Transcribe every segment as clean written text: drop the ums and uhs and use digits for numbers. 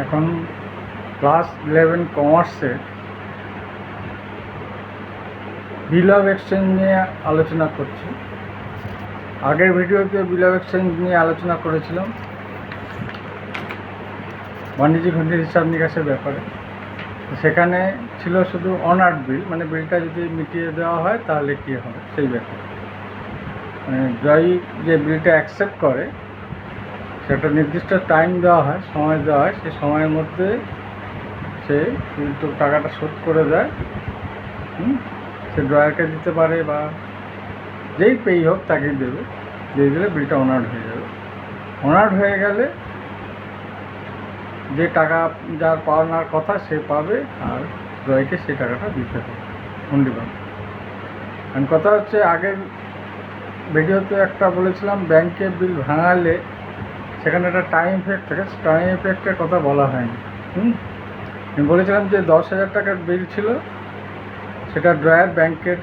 এখন ক্লাস 11 কমার্সের বিল of exchange নিয়ে আলোচনা করছি। আগের ভিডিওতে বিল অফ এক্সচেঞ্জ নিয়ে আলোচনা করেছিলাম বাণিজ্যিক হুন্ডির হিসাব নিকাশের ব্যাপারে। সেখানে ছিল শুধু অনার্ড বিল, মানে বিলটা যদি মিটিয়ে দেওয়া হয় তাহলে কী হবে সেই ব্যাপারে। মানে জয়ী যে বিলটা অ্যাকসেপ্ট করে সেটা নির্দিষ্ট টাইম দেওয়া হয়, সময় দেওয়া হয়, সেই সময়ের মধ্যে সে কিন্তু টাকাটা শোধ করে দেয়। সে ড্রয়ারকে দিতে পারে বা যেই পেই হোক তাকেই দেবে, দিয়ে দিলে বিলটা অনার্ড হয়ে যাবে। অনার্ড হয়ে গেলে যে টাকা যার পাওনার কথা সে পাবে, আর ড্রয়কে সেই টাকাটা দিতে হবে হুন্ডি ব্যাংক। কারণ কথা হচ্ছে, আগের ভিডিওতে একটা বলেছিলাম ব্যাংকে বিল ভাঙালে সেখানে একটা টাইম এফেক্ট থাকে, টাইম এফেক্টের কথা বলা হয়নি। আমি বলেছিলাম যে 10,000 টাকার বিল ছিল, সেটা ড্রয়ার ব্যাংকের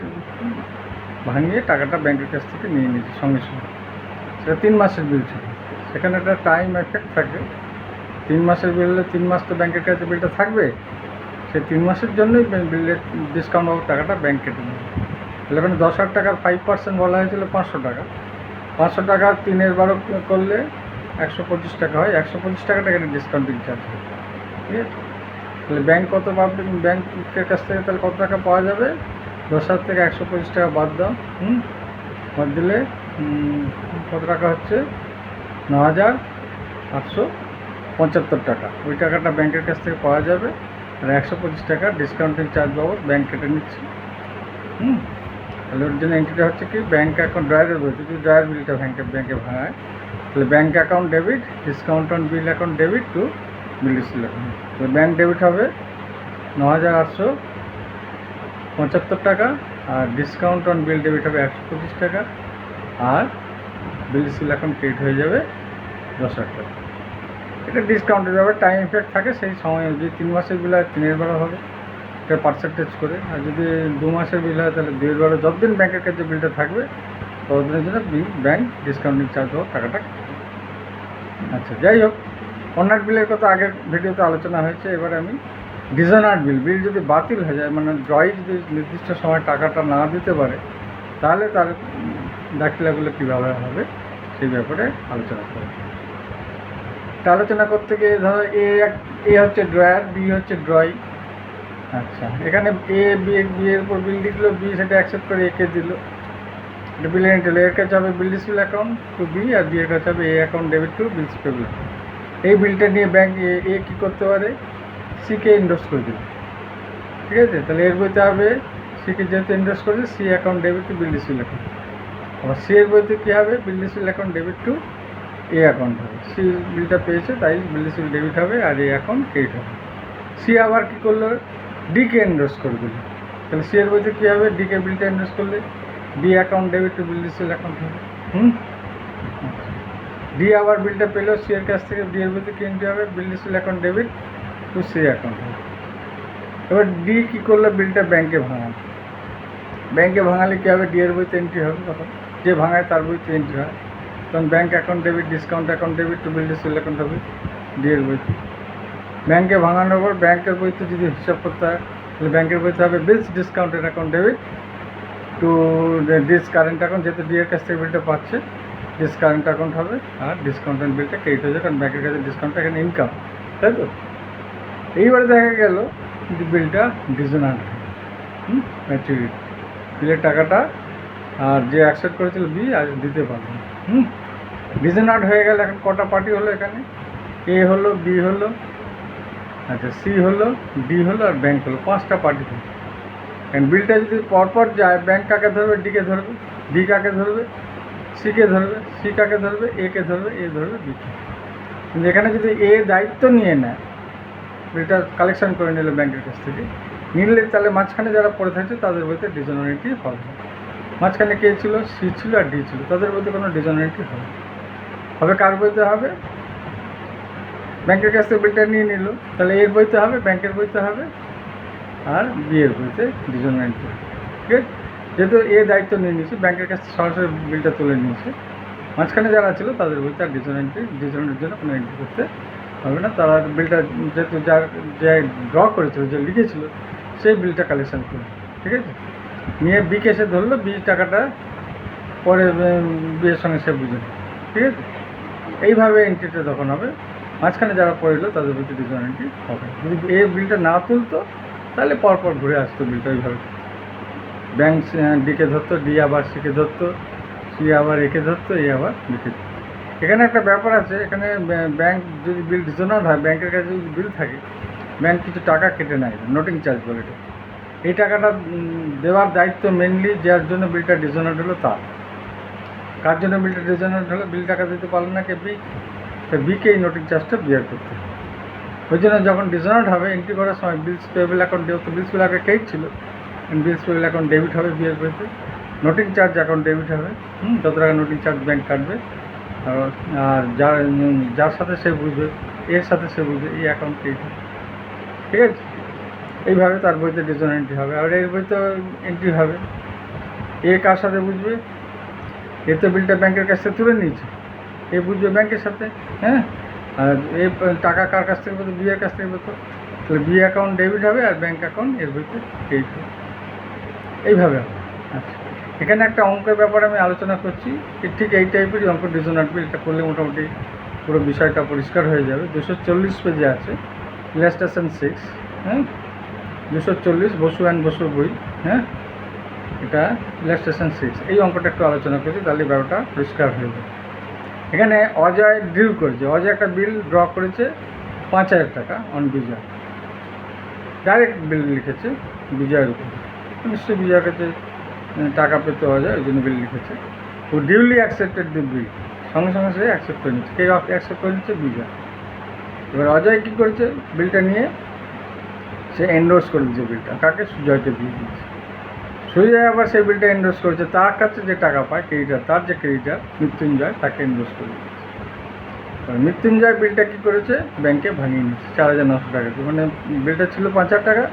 ভাঙিয়ে টাকাটা ব্যাংকের কাছ থেকে নিয়ে নিয়েছে সঙ্গে সঙ্গে। সেটা 3 মাসের বিল ছিল, সেখানে একটা টাইম এফেক্ট থাকে। 3 মাসের বিল হলে 3 মাস তো ব্যাংকের কাছে বিলটা থাকবে, সেই 3 মাসের জন্যই বিলের ডিসকাউন্ট বাবদ টাকাটা ব্যাংক কেটে নেবে। তাহলে মানে 10,000 টাকার 5% বলা হয়েছিল 500 টাকা। 500 টাকা 3/12 করলে 125 টাকা হয়। 125 টাকাটা এখানে ডিসকাউন্টিং চার্জ হয়, ঠিক আছে? তাহলে ব্যাংক কত পাবে? ব্যাংকের কাছ থেকে তাহলে কত টাকা পাওয়া যাবে? 10,000 থেকে 125 টাকা বাদ দাও, বাদ দিলে কত টাকা হচ্ছে? 9,875 টাকা। ওই টাকাটা ব্যাংকের কাছ থেকে পাওয়া যাবে, আর 125 টাকা ডিসকাউন্টিং চার্জ বাবদ ব্যাংক কেটে নিচ্ছে। তাহলে ওর জন্য এন্ট্রিটা হচ্ছে কি, ব্যাংক অ্যাকাউন্ট ড্রয়ারের বলছে, যদি ড্রয়ার বিলটা ব্যাংকে ভাঙায় তাহলে bank account debit, discount on bill account debit to bill receive account. তো ব্যাংক ডেবিট হবে 9,875 টাকা, আর ডিসকাউন্ট অন বিল ডেবিট হবে 125 টাকা, আর বিল রিসিভ অ্যাকাউন্ট ক্রেডিট হয়ে যাবে 10,000 টাকা। এটা ডিসকাউন্টের ব্যাপারে টাইম ইফেক্ট থাকে। সেই সময় যদি 3 মাসের বিল হয় 3/12 হবে, এটা পার্সেন্টেজ করে। আর যদি 2 মাসের বিল হয় তাহলে 2/12। যতদিন ব্যাংকের কাছে বিলটা থাকবে ততদিনের জন্য ব্যাংক ডিসকাউন্টিং চার্জ হোক টাকাটা। আচ্ছা, যাই হোক, অনার্ড বিলের কথা আগের ভিডিওতে আলোচনা হয়েছে। এবারে আমি ডিসঅনার্ড বিল যদি বাতিল হয়ে যায়, মানে ড্রয় যদি নির্দিষ্ট সময় টাকাটা না দিতে পারে, তাহলে তার দাখিলাগুলো কীভাবে হবে সেই ব্যাপারে আলোচনা করব। আলোচনা করতে গিয়ে ধরো এ হচ্ছে ড্রয়ার, বি হচ্ছে ড্রয়। আচ্ছা, এখানে বি এর উপর বিল লিখলো, বি সেটা অ্যাকসেপ্ট করে একে দিল, এটা বিলের এন্ট্রি হলো। এর কাছে হবে bill receive account to B, আর বি এর কাছে হবে A account debit to bill payable. এই বিলটা নিয়ে ব্যাংক এ কী করতে পারে? সিকে ইনভেস্ট করে দিল, ঠিক আছে? তাহলে এর বইতে হবে সিকে যেহেতু ইনভেস্ট করেছে, C account debit to bill receive account. আবার সি এর বইতে কী হবে? Bill receive account debit to A account হবে। সি বিলটা পেয়েছে তাই বিল রিসিভ ডেবিট হবে, আর এ অ্যাকাউন্ট ক্রেডিট হবে। সি আবার কী করলো? ডিকে ইনভেস্ট করে দিল, তাহলে সি এর বইতে কী হবে? ডিকে বিলটা ইনভেস্ট করলে D account debit to bill receive account হবে। ডি আবার বিলটা পেলো সি এর কাছ থেকে, ডি এর বইতে কি এন্ট্রি হবে? Bill receive account debit to C account হবে। এবার ডি কী করলো? বিলটা ব্যাংকে ভাঙাল। ব্যাংকে ভাঙালে কী হবে? ডি এর বইতে এন্ট্রি হবে, তখন যে ভাঙায় তার বইতে এন্ট্রি হয়, তখন bank account debit, discount account debit to bill receive account হবে ডি এর বইতে। ব্যাংকে ভাঙানোর পর ব্যাংকের বইতে যদি হিসাব করতে হয় তাহলে ব্যাংকের বইতে হবে bills discounted account debit to D's current account, যেহেতু ডি এর কাছ থেকে বিলটা পাচ্ছে ডিস কারেন্ট অ্যাকাউন্ট হবে, আর ডিসকাউন্টেড বিলটা ক্রেডিট হয়ে যায়, কারণ ব্যাংকের কাছে ডিসকাউন্টটা এখানে ইনকাম, তাই তো? এইবারে দেখা গেল যে বিলটা ডিসঅনার্ড, ম্যাচুরিটি, বিলের টাকাটা আর যে অ্যাকসেপ্ট করেছিল বি আর দিতে পারবে। ডিসঅনার্ড হয়ে গেলে এখন কটা পার্টি হলো এখানে? এ হলো, বি হলো, আচ্ছা, সি হলো, ডি হলো, আর ব্যাংক হলো। 5টা পার্টি হলো। কারণ বিলটা যদি পরপর যায়, ব্যাংক কাকে ধরবে? ডিকে ধরবে, ডি কাকে ধরবে? সিকে ধরবে, সি কাকে ধরবে? একে ধরবে, এ ধরবে বিকে। কিন্তু এখানে যদি এ দায়িত্ব নিয়ে নেয়, বিলটা কালেকশন করে নিল ব্যাংকের কাছ থেকে, নিলে তাহলে মাঝখানে যারা পড়ে থাকছে তাদের বইতে ডিসঅনারিটি হবে। মাঝখানে কে ছিল? সি ছিল আর ডি ছিল, তাদের বইতে কোনো ডিসঅনারিটি হবে। হবে কার বইতে হবে? ব্যাংকের কাছ থেকে বিলটা নিয়ে নিল, তাহলে এর বইতে হবে, ব্যাংকের বইতে হবে, আর বি এর বইতে ডিসঅনারিটি হবে, ঠিক আছে? যেহেতু এ দায়িত্ব নিয়ে নিয়েছে, ব্যাংকের কাছ থেকে সরাসরি বিলটা তুলে নিয়েছে, মাঝখানে যারা ছিল তাদের বইতে আর ডিসঅনারিটির জন্য কোনো এন্ট্রি করতে হবে না, তারা বিলটা যেহেতু যার যে ড্র করেছিল, যে লিখেছিল, সেই বিলটা কালেকশন করবে। ঠিক আছে, নিয়ে বিকে এসে ধরলো, বি টাকাটা পরে বিয়ের সঙ্গে সে বুঝে নেবে। ঠিক আছে, এইভাবে এন্ট্রিটা তখন হবে। মাঝখানে যারা পড়লো তাদের প্রতি ডিসঅন এন্ট্রি হবে। যদি এই বিলটা না তুলতো তাহলে পরপর ঘুরে আসতো বিলটা এইভাবে। ব্যাংক ডিকে ধরতো, ডি আবার সিকে ধরতো, সি আবার একে ধরতো, এ আবার বিকে ধরতো। এখানে একটা ব্যাপার আছে, এখানে ব্যাংক যদি বিল ডিসঅনার হয়, ব্যাংকের কাছে যদি বিল থাকে, ব্যাংক কিছু টাকা কেটে নেয়, নোটিং চার্জ বলে এটা। এই টাকাটা দেওয়ার দায়িত্ব মেনলি যার জন্য বিলটা ডিসঅনার হলো তার। কার জন্য বিলটা ডিসঅনার হলো? বিল টাকা দিতে পারলো না কে? বি। তো বিকে এই নোটিং চার্জটা বিয়ার করতে হবে। ওই জন্য যখন ডিসঅনার হবে, এন্ট্রি করার সময় বিলস পেয়েবল অ্যাকাউন্ট তো বিলস পেয়েবল আগে ক্রেডিট ছিল, বিলস পেয়েবল অ্যাকাউন্ট ডেবিট হবে বিয়ের বইতে, নোটিং চার্জ অ্যাকাউন্ট ডেবিট হবে। যত টাকা নোটিং চার্জ ব্যাংক কাটবে, আর যার সাথে সে বুঝবে, এর সাথে সে বুঝবে, এই অ্যাকাউন্ট ক্রেডিট হবে। ঠিক আছে, এইভাবে তার বইতে ডিসঅনার এন্ট্রি হবে। আর এর বইতে এন্ট্রি হবে, এ কার সাথে বুঝবে? এ তো বিলটা ব্যাংকের কাছ থেকে তুলে নিয়েছে, এ বুঝবে ব্যাংকের সাথে। হ্যাঁ, আর এই টাকা কার কাছ থেকে পেতো? বিয়ের কাছ থেকে পেতো। তাহলে বি অ্যাকাউন্ট ডেবিট হবে আর ব্যাংক অ্যাকাউন্ট এর বইতে ক্রেডিট হবে। এইভাবে হবে। আচ্ছা, এখানে একটা অঙ্কের ব্যাপারে আমি আলোচনা করছি, ঠিক এই টাইপেরই অঙ্ক ডিসঅনার বিল। এটা করলে মোটামুটি পুরো বিষয়টা পরিষ্কার হয়ে যাবে। 240 পেজে আছে, ইলাস্ট্রেশন 6। হ্যাঁ, 240 বসু অ্যান্ড বসুর বই। হ্যাঁ, এটা ইলাস্ট্রেশন 6। এই অঙ্কটা একটু আলোচনা করছি, তাহলে ব্যাপারটা পরিষ্কার হয়ে যাবে। এখানে অজয় ডিল করেছে, অজয় একটা বিল ড্র করেছে 5,000 টাকা অন বিজয়। ডাইরেক্ট বিল লিখেছে বিজয়ের উপর, নিশ্চয়ই বিজয়ের কাছে টাকা পেতে অজয়, ওই জন্য বিল লিখেছে। ও ডিউলি অ্যাকসেপ্টেড দি বিল, সঙ্গে সঙ্গে সে অ্যাকসেপ্ট করে নিচ্ছে। কে অ্যাকসেপ্ট করে নিচ্ছে? বিজয়। এবার অজয় কী করেছে? বিলটা নিয়ে সে এন্ডোর্স করে দিচ্ছে বিলটা। কাকে? সুজয়কে দিয়ে দিচ্ছে। সুজয় আবার সেই বিলটা এন্ডোর্স করেছে, তার কাছে যে টাকা পায় ক্রেডিটার, তার যে ক্রেডিটার মৃত্যুঞ্জয়, তাকে এন্ডোর্স করে দিচ্ছে। মৃত্যুঞ্জয় বিলটা কী করেছে? ব্যাংকে ভাঙিয়ে নিচ্ছে 4,900 টাকা দিয়ে। মানে বিলটা ছিল 5,000 টাকা,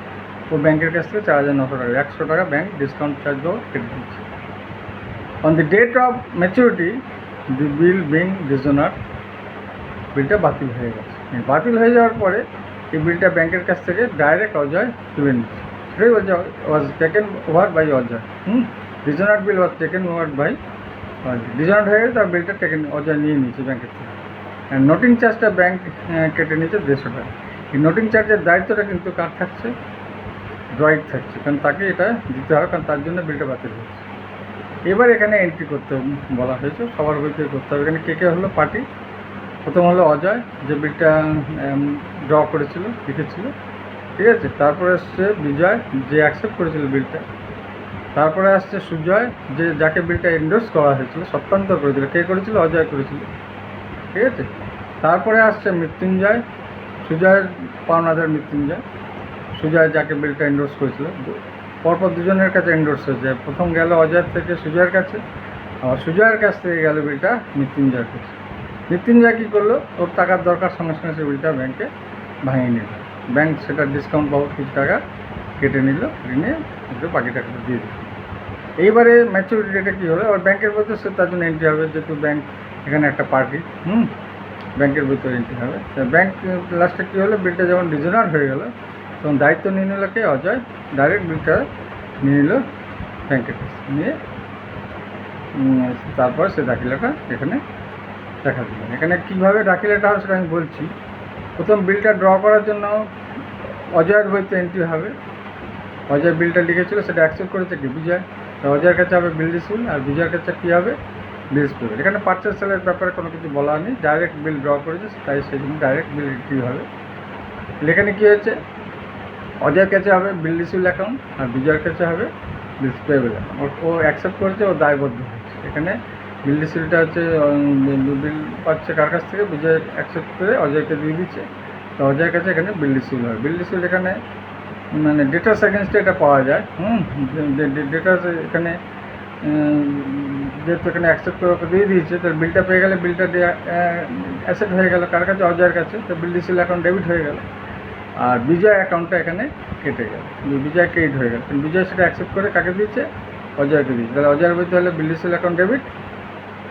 ও ব্যাংকের কাছ থেকে 4,900 টাকা, 100 টাকা ব্যাংক ডিসকাউন্ট চার্জ দেওয়া কেটে দিচ্ছে। On the date of maturity the bill being dishonour, বিলটা বাতিল হয়ে গেছে। বাতিল হয়ে যাওয়ার পরে এই বিলটা ব্যাংকের কাছ থেকে ডাইরেক্ট অজয় তুলে নিচ্ছে। সেটাই বলছে, was taken over by Ajay. Dishonour bill was taken over by Ajay. Dishonour হয়ে গেছে, তার বিলটা অজয় নিয়ে নিয়েছে ব্যাংকের থেকে। নোটিং চার্জটা ব্যাংক কেটে নিয়েছে 150 টাকা। এই নোটিং চার্জের দায়িত্বটা কিন্তু কার থাকছে? ড্রয়ের থাকছে, কারণ তাকে এটা দিতে হবে, কারণ তার জন্য বিলটা বাতিল হয়েছে। এবার এখানে এন্ট্রি করতে বলা হয়েছে, সবার বইতে করতে হবে। এখানে কে কে হলো পার্টি? প্রথম হলো অজয়, যে বিলটা ড্র করেছিল, লিখেছিল। ঠিক আছে, তারপরে আসছে বিজয়, যে অ্যাকসেপ্ট করেছিল বিলটা। তারপরে আসছে সুজয়, যে যাকে বিলটা এন্ডোর্স করা হয়েছিল, সত্যান্তর করেছিল। কে করেছিল? অজয় করেছিল। ঠিক আছে, তারপরে আসছে মৃত্যুঞ্জয়, সুজয়ের পাওনাদার মৃত্যুঞ্জয়। সুজয় যাকে বিলটা এন্ডোর্স করেছিল, পরপর দুজনের কাছে এন্ডোর্স হয়েছে। প্রথম গেল অজয়ের থেকে সুজয়ের কাছে, আবার সুজয়ের কাছ থেকে গেল বিলটা মৃত্যুঞ্জয়ের কাছে। মৃত্যুঞ্জয় কী করলো? ওর টাকার দরকার, সঙ্গে সঙ্গে সে বিলটা ব্যাংকে ভাঙিয়ে নিল। ব্যাংক সেটা ডিসকাউন্ট বাবদ কিছু টাকা কেটে নিল, নিয়ে ওকে বাকি টাকাটা দিয়ে দিল। এইবারে ম্যাচুরিটি ডেটে কী হলো? আবার ব্যাংকের বইতে সে তার জন্য এন্ট্রি হবে, যেহেতু ব্যাংক এখানে একটা পার্টি। ব্যাংকের ভিতরে এন্ট্রি হবে। ব্যাংক লাস্টে কী হলো? বিলটা যখন ডিসঅনার হয়ে গেল, তখন দায়িত্ব নিয়ে নিল কে? অজয়। ডাইরেক্ট বিলটা নিয়ে নিল ব্যাংকের কাছে, নিয়ে তারপর সে দাখিলাটা এখানে দেখা দিল। এখানে কীভাবে দাখিলাটা হবে সেটা আমি বলছি। প্রথম বিলটা ড্র করার জন্য অজয়ের বইতে এন্ট্রি হবে। অজয় বিলটা লিখেছিল, সেটা অ্যাকসেপ্ট করেছে কি? বিজয়। তো অজয়ের কাছে হবে বিল রিসিভ, আর বিজয়ের কাছে কী হবে? বিলস পেমেন্ট। এখানে পারচেস সেলের ব্যাপারে কোনো কিছু বলা নেই, ডাইরেক্ট বিল ড্র করেছে, তাই সেই জন্য ডাইরেক্ট বিল এন্ট্রি হবে। এখানে কী হয়েছে? অজয়ের কাছে হবে বিল রিসিভ অ্যাকাউন্ট, আর বিজয়ের কাছে হবে বিলস পেয়েবল অ্যাকাউন্ট। ও অ্যাকসেপ্ট করেছে, ও দায়বদ্ধ হয়েছে। এখানে বিল রিসিভটা হচ্ছে বিল পাচ্ছে কার কাছ থেকে? বিজয় অ্যাকসেপ্ট করে অজয়কে দিয়ে দিচ্ছে, তো অজয়ের কাছে এখানে বিল রিসিভ হবে। বিল রিসিভ এখানে মানে ডেটাস এগেনস্টে এটা পাওয়া যায়। ডেটাস এখানে যেহেতু এখানে অ্যাকসেপ্ট করে ওকে দিয়ে দিয়েছে, তো বিলটা পেয়ে গেলে বিলটা অ্যাসেট হয়ে গেল কার কাছে? অজয়ের কাছে। তো বিল রিসিভ অ্যাকাউন্ট ডেবিট হয়ে গেল, আর বিজয় অ্যাকাউন্টটা এখানে কেটে গেল, বিজয় ক্রেডিট হয়ে গেল। বিজয় সেটা অ্যাকসেপ্ট করে কাকে দিয়েছে? অজয়কে দিয়েছে। তাহলে অজয়ের বইতে হলে বিল রিসিভ অ্যাকাউন্ট ডেবিট,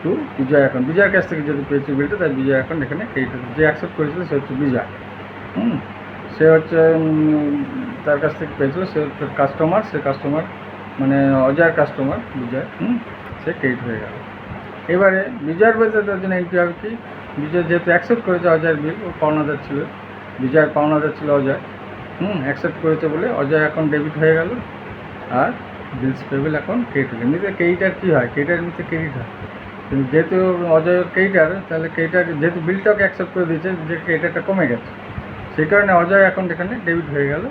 টু বিজয় অ্যাকাউন্ট। বিজয়ের কাছ থেকে যদি পেয়েছি বিলটা, তাই বিজয় অ্যাকাউন্ট এখানে ক্রেডিট হচ্ছে। যে অ্যাকসেপ্ট করেছিল সে হচ্ছে বিজয়। সে হচ্ছে তার কাছ থেকে পেয়েছিল, সে হচ্ছে কাস্টমার, সে কাস্টমার মানে অজয়ের কাস্টমার বিজয়, সে ক্রেডিট হয়ে গেল। এবারে বিজয়ের বলতে তার জন্য এন্ট্রি হবে কি, বিজয় যেহেতু অ্যাকসেপ্ট করেছে অজয়ের বিল, ও পাওনাদার ছিল, বিজয়ের পাওনাদার ছিল অজয়, অ্যাকসেপ্ট করেছে বলে অজয় অ্যাকাউন্ট ডেবিট হয়ে গেল, আর বিলস পেবল অ্যাকাউন্ট ক্রেডিট হলো। এমনিতে ক্রেডিটার কী হয়, ক্রেডিটার এমনিতে ক্রেডিট হয়, কিন্তু যেহেতু অজয়ের ক্রেডিটার, তাহলে ক্রেডিটার যেহেতু বিলটাকে অ্যাকসেপ্ট করে দিয়েছে, যে ক্রেডিটারটা কমে গেছে, সেই কারণে অজয় অ্যাকাউন্ট এখানে ডেবিট হয়ে গেল,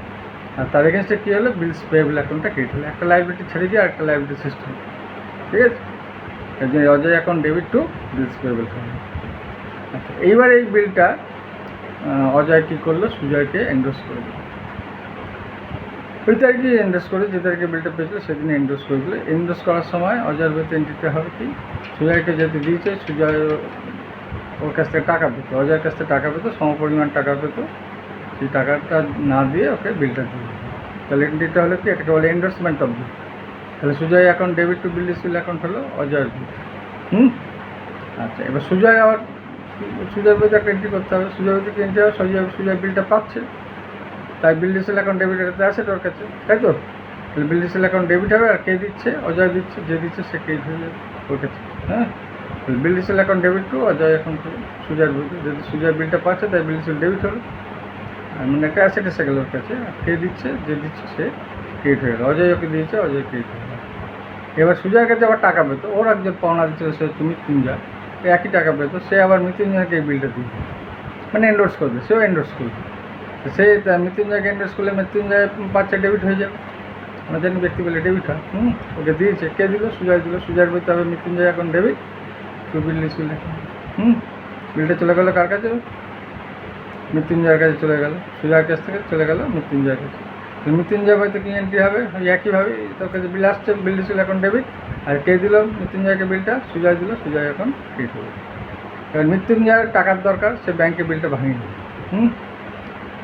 আর তার এগেনস্টে কী হলো, বিলস পেবল অ্যাকাউন্টটা ক্রেডিট হলো। একটা লাইবিলিটি ছেড়ে দিয়ে আরেকটা লাইবিলিটি সিস্টেম, ঠিক আছে। এই যে Ajay account debit to bills payable হলো। আচ্ছা, এইবার এই বিলটা অজয় কী করলো, সুজয়কে এন্ডোর্স করে দিল। ওই তারিখে এন্ডোর্স করে, যে তারিখে বিলটা পেয়েছিল সেদিনে এন্ডোর্স করে দিল। এন্ডোর্স করার সময় অজয়ের বইতে এন্ট্রিতে হবে কি, সুজয়কে যেহেতু দিয়েছে, সুজয় ওর কাছ থেকে টাকা পেত, অজয়ের কাছ থেকে টাকা পেত, সমপরিমাণ টাকা পেত, সেই টাকাটা না দিয়ে ওকে বিলটা দিয়ে দিল। তাহলে এন্ট্রিটা হলো কি, এটাকে বলে এন্ডোর্সমেন্ট অফ বিল। তাহলে Sujoy account debit to bill ডিসপিল অ্যাকাউন্ট হলো অজয়ের বিল। আচ্ছা, এবার সুজয় আবার সুজয়ের বইতে একটা এন্ট্রি করতে হবে। সুজয় বইতে এন্ট্রি হবে, সুজয় বিলটা পাচ্ছে, তাই বিল ডিসেল অ্যাকাউন্ট ডেবিট এটাতে আছে তোর কাছে, তাই তো। তাহলে বিল ডিসেল অ্যাকাউন্ট ডেবিট হবে, আর কে দিচ্ছে, অজয় দিচ্ছে, যে দিচ্ছে সে ক্রেডিট হয়ে যাবে ওর কাছে। বিল ডিসেল account debit to Ajoy account হলো সুজয়ের বইতে, যেহেতু সুজয় বিলটা পাচ্ছে তাই বিল ডিসেল ডেবিট হলো, আর মানে একটা অ্যাসেট এসে গেল ওর কাছে, আর কে দিচ্ছে, যে দিচ্ছে সে ক্রেডিট হয়ে গেল, অজয় ওকে দিয়েছে, অজয় ক্রেডিট হয়ে গেল। এবার সুজয়ের কাছে আবার টাকা পেতো, ওর একজন পাওনা দিচ্ছিল, সে হচ্ছে মৃত্যুঞ্জয়, একই টাকা পেতো, সে আবার মৃত্যুঞ্জয়কে এই বিলটা দিয়ে মানে এন্ডোর্স করবে, সেও এন্ডোর্স করবে। সে মৃত্যুঞ্জয়কে এন্ডোর্স করলে মৃত্যুঞ্জয় পাচ্ছে, ডেবিট হয়ে যাবে, আমরা জানি ব্যক্তি বলে ডেবিট হয়। ওকে দিয়েছে, কে দিল, সুজয় দিল, সুজয়ের বলতে হবে মৃত্যুঞ্জয় এখন ডেবিট টু বিল ডিসপিল। বিলটা চলে গেলো কার কাছে, মৃত্যুঞ্জয়ের কাছে চলে গেল, সুজয়ের কাছ থেকে চলে গেল মৃত্যুঞ্জয়ের কাছে। মৃত্যুঞ্জয় বইতে কি এন্ট্রি হবে, ওই একইভাবে তোর কাছে বিল আসছে, বিল ডিসপিল এখন ডেবিট, আর কে দিল মৃত্যুঞ্জয়কে বিলটা, সুজয় দিল, সুজয় এখন ক্রেডিট হবে। এবার মৃত্যুঞ্জয়ের টাকার দরকার, সে ব্যাংকে বিলটা ভাঙিয়ে নেবে।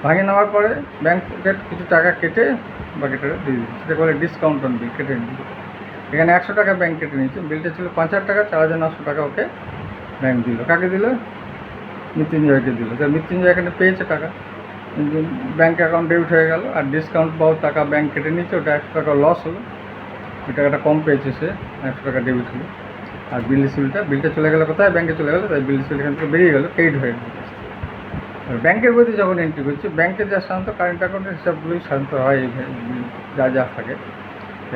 ভাঙিয়ে নেওয়ার পরে ব্যাংকের কিছু টাকা কেটে বাকিটা দিয়ে দিচ্ছে, সেটা বলে ডিসকাউন্ট অন বিল, কেটে নিচ্ছে। এখানে 100 টাকা ব্যাংক কেটে নিচ্ছে, বিলটা ছিল 5,000 টাকা, 4,900 টাকা ওকে ব্যাংক দিল। কাকে দিল, মৃত্যুঞ্জয়কে দিল। তাই মৃত্যুঞ্জয় এখানে পেয়েছে টাকা, কিন্তু ব্যাংক অ্যাকাউন্ট ডেবিট হয়ে গেল, আর ডিসকাউন্ট পাওয়ার টাকা ব্যাংক কেটে নিচ্ছে, ওটা 100 টাকা লস হলো, ওই টাকাটা কম পেয়েছে সে, 100 টাকা ডেবিট হলো। আর বিলটা চলে গেলো কোথায়, ব্যাংকে চলে গেলো, তাই বিল রিসিপ্ট এখান থেকে বেরিয়ে গেলো, ক্রেডিট হয়ে গেল। ব্যাংকের বইতে যখন এন্ট্রি করছি, ব্যাংকের যা সাধারণত কারেন্ট অ্যাকাউন্টের হিসাবগুলোই সাধারণত হয়, যা যা থাকে।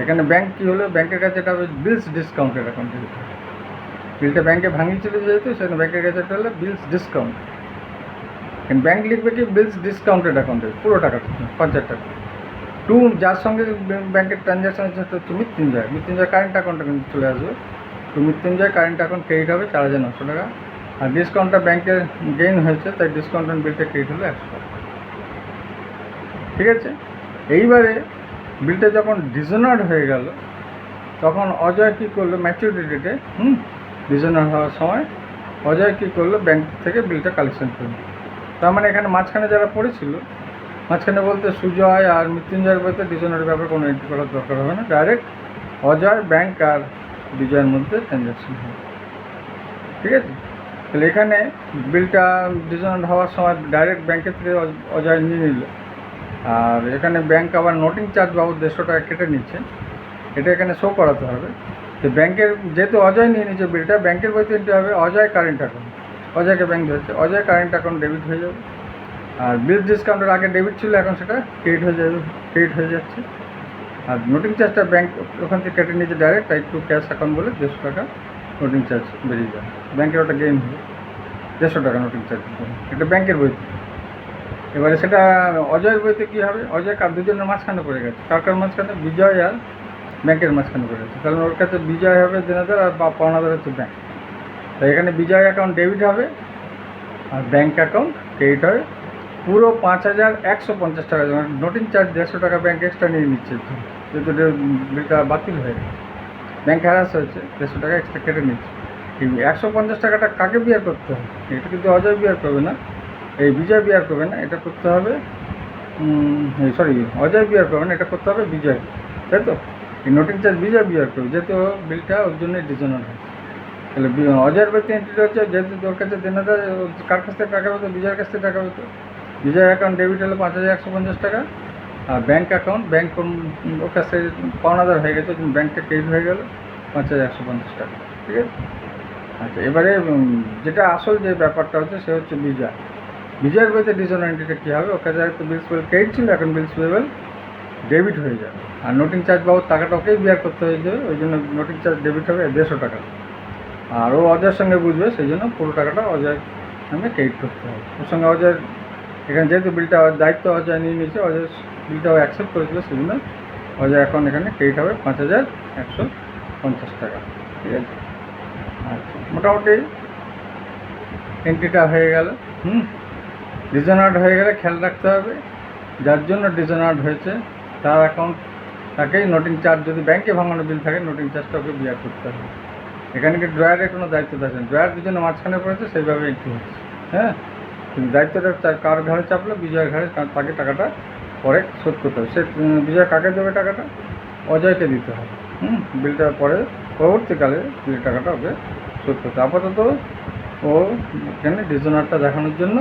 এখানে ব্যাংক কী হলো, ব্যাংকের কাছে এটা হবে বিলস ডিসকাউন্টেড অ্যাকাউন্টে, বিলটা ব্যাংকে ভাঙিয়েছিল যেহেতু, সেখানে ব্যাংকের কাছে এটা হলো বিলস ডিসকাউন্ট। ব্যাংক লিখবে কি, বিলস ডিসকাউন্টেড অ্যাকাউন্টে পুরো টাকা 5,000 টাকা টু, যার সঙ্গে ব্যাংকের ট্রানজ্যাকশন হচ্ছে মৃত্যুঞ্জয় কারেন্ট অ্যাকাউন্টটা কিন্তু চলে আসবে, তো মৃত্যুঞ্জয় কারেন্ট অ্যাকাউন্ট ক্রেডিট হবে 4,900 টাকা, আর ডিসকাউন্টটা ব্যাংকের গেইন হয়েছে, তাই ডিসকাউন্ট অন বিলটা ক্রেডিট হলো 100 টাকা, ঠিক আছে। এইবারে বিলটা যখন ডিজনার্ড হয়ে গেল, তখন অজয় কী করলো, ম্যাচুরিটি ডেটে ডিজনার্ড হওয়ার সময় অজয় কী করলো, ব্যাংক থেকে বিলটা কালেকশন করলো। তার মানে এখানে মাঝখানে যারা পড়েছিল, মাঝখানে বলতে সুজয় আর মৃত্যুঞ্জয়ের বলতে ডিজনার্ডের ব্যাপারে কোনো এন্ট্রি করার দরকার হবে না, ডাইরেক্ট অজয় ব্যাংক আর বিজয়ের মধ্যে ট্রানজ্যাকশন হবে, ঠিক আছে। তাহলে এখানে বিলটা ডিজনার্ড হওয়ার সময় ডাইরেক্ট ব্যাংকের থেকে অজয় নিয়ে নিল, আর এখানে ব্যাংক আবার নোটিং চার্জ বাবদ 150 টাকা কেটে নিচ্ছে, এটা এখানে শো করাতে হবে। তো ব্যাংকের যেহেতু অজয় নিয়ে নিচ্ছে বিলটা, ব্যাংকের বইতে এন্ট্রি হবে অজয় কারেন্ট অ্যাকাউন্ট, অজয়কে ব্যাংক ধরছে, অজয় কারেন্ট অ্যাকাউন্ট ডেবিট হয়ে যাবে, আর বিল ডিসকাউন্টের আগে ডেবিট ছিল, এখন সেটা ক্রেডিট হয়ে যাচ্ছে। আর নোটিং চার্জটা ব্যাংক ওখান থেকে কেটে নিয়েছে ডাইরেক্ট, তাই টু ক্যাশ অ্যাকাউন্ট বলে 150 টাকা নোটিং চার্জ বেরিয়ে যায়, ব্যাংকের ওটা গেইন হবে 150 টাকা নোটিং চার্জ, এটা ব্যাংকের বইতে। এবারে সেটা অজয়ের বইতে কী হবে, অজয় কার দুজনের মাঝখানে পড়ে গেছে, কার মাঝখানে, বিজয় আর ব্যাংকের মাঝখানে পড়ে গেছে, কারণ ওর কাছে বিজয় হবে দেনাদার আর পাওনাদার হচ্ছে ব্যাংক, তাই এখানে বিজয় অ্যাকাউন্ট ডেবিট হবে আর ব্যাংক অ্যাকাউন্ট ক্রেডিট হবে পুরো 5,150 টাকা, নোটিং চার্জ 150 টাকা ব্যাংক এক্সট্রা নিয়ে নিচ্ছে, যেহেতু বিলটা বাতিল হয়ে গেছে, ব্যাংক হ্যারাস হয়েছে, 150 টাকা এক্সট্রা কেটে নিচ্ছে। এই 150 টাকাটা কাকে বিয়ার করতে হবে, এটা কিন্তু অজয় বিয়ার করবে না, এই বিজয় বিয়ার করবে না, এটা করতে হবে অজয় বিয়ার করবে না, এটা করতে হবে বিজয়, তাই তো। এই নোটিং চার্জ বিজয় বিয়ার করবে, যেহেতু বিলটা ওর জন্যই ডিজনার হয়, তাহলে অজয়ের বাড়িতে এন্ট্রিটা হচ্ছে, যেহেতু তোর কাছে দেনাদার, কার কাছ থেকে টাকা পেতো? বিজয়ের কাছ থেকে টাকা পেতো। বিজয় অ্যাকাউন্ট ডেবিট হলো 5,150 টাকা, আর ব্যাঙ্ক অ্যাকাউন্ট, ব্যাঙ্ক ওর কাছ থেকে পাওনাদার হয়ে গেছে, ব্যাঙ্কটা ক্রেডিট হয়ে গেল 5,150 টাকা। ঠিক আছে? আচ্ছা, এবারে যেটা আসল যে ব্যাপারটা হচ্ছে সে হচ্ছে বিজয়। বিজয়ের বইতে ডিসঅনার এন্ট্রিটা কী হবে? ওর কাছে তো বিলস পেবল ক্রেডিট ছিল, এখন বিলস পেবল ডেবিট হয়ে যাবে, আর নোটিং চার্জ বাবদ টাকাটা ওকেই বিয়ার করতে হয়ে যাবে, ওই জন্য নোটিং চার্জ ডেবিট হবে 150 টাকা। আর ও অজয়ের সঙ্গে বুঝবে, সেই জন্য পুরো টাকাটা অজয়ের নামে ক্রেডিট করতে হবে। ওর সঙ্গে অজয়ের এখানে যেহেতু বিলটা দায়িত্ব অজয় নিয়ে নিয়েছে, অজয় বিলটা অ্যাকসেপ্ট করেছিল, সেই জন্য অজয় এখন এখানে ক্রেডিট হবে 5,150 টাকা। ঠিক আছে? আচ্ছা, মোটামুটি এন্ট্রিটা হয়ে গেল। ডিসঅনার্ড হয়ে গেলে খেয়াল রাখতে হবে, যার জন্য ডিসঅনার্ড হয়েছে তার অ্যাকাউন্ট, তাকেই নোটিং চার্জ, যদি ব্যাংকে ভাঙানো বিল থাকে নোটিং চার্জটা ওকে বিয়ার করতে হবে। এখানে কি ড্রয়ারের কোনো দায়িত্ব থাকে না, ড্রয়ার দুজনে মাঝখানে পড়েছে, সেইভাবে এন্ট্রি হচ্ছে। হ্যাঁ, কিন্তু দায়িত্বটা কার ঘাড়ে চাপলো? বিজয়ের ঘাড়ে, তাকে টাকাটা পরে শোধ করতে হবে। সে বিজয় কাকে দেবে টাকাটা? অজয়কে দিতে হবে। বিলটা পরে পরবর্তীকালে বিল টাকাটা ওকে শোধ করতে হবে। আপাতত ও এখানে ডিসঅনারটা দেখানোর জন্য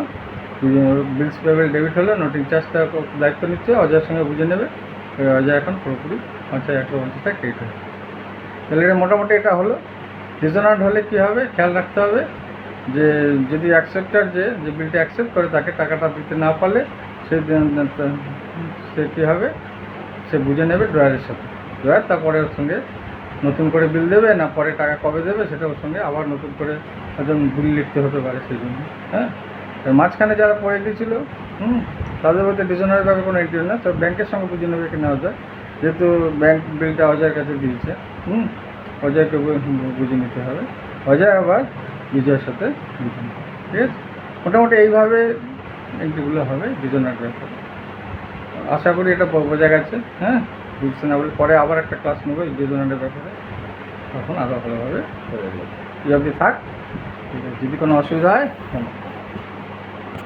বিলস পেবল ডেবিট হলে নোটিং চার্জটা দায়িত্ব নিচ্ছে, অজয়ের সঙ্গে বুঝে নেবে। অজয় এখন পুরোপুরি 5,150 টাকা ক্রেডিট হবে। তাহলে এটা মোটামুটি এটা হলো। ডিসঅনার্ড হলে কী হবে খেয়াল রাখতে হবে, যে যদি অ্যাকসেপ্টার যে বিলটা অ্যাকসেপ্ট করে তাকে টাকাটা দিতে না পারলে সে কী হবে, সে বুঝে নেবে ড্রয়ারের সাথে। ড্রয়ার তারপরে ওর সঙ্গে নতুন করে বিল দেবে, না পরে টাকা কবে দেবে সেটা ওর সঙ্গে আবার নতুন করে হয়তো বিল লিখতে হতে পারে, সেই জন্য। হ্যাঁ, মাঝখানে যারা পড়ে গিয়েছিলো তাদের মধ্যে ডিসঅনারের ব্যাপারে কোনো এন্ট্রি না, তো ব্যাংকের সঙ্গে বুঝে নেবে কিনা অজয়, যেহেতু ব্যাংক বিলটা অজয়ের কাছে দিয়েছে। অজয়কে বুঝে নিতে হবে, অজয় আবার বিজয়ের সাথে বুঝে নেবে। ঠিক আছে? মোটামুটি এইভাবে এন্ট্রিগুলো হবে ডিসঅনার ব্যাপারে। আশা করি এটা বোঝা গেছে। হ্যাঁ, বুঝছে না বলে পরে আবার একটা ক্লাস নেবো ডিসঅনারের ব্যাপারে, তখন আরও ভালোভাবে বোঝা যাবে। তুই অবধি থাক, ঠিক আছে? যদি কোনো অসুবিধা হয়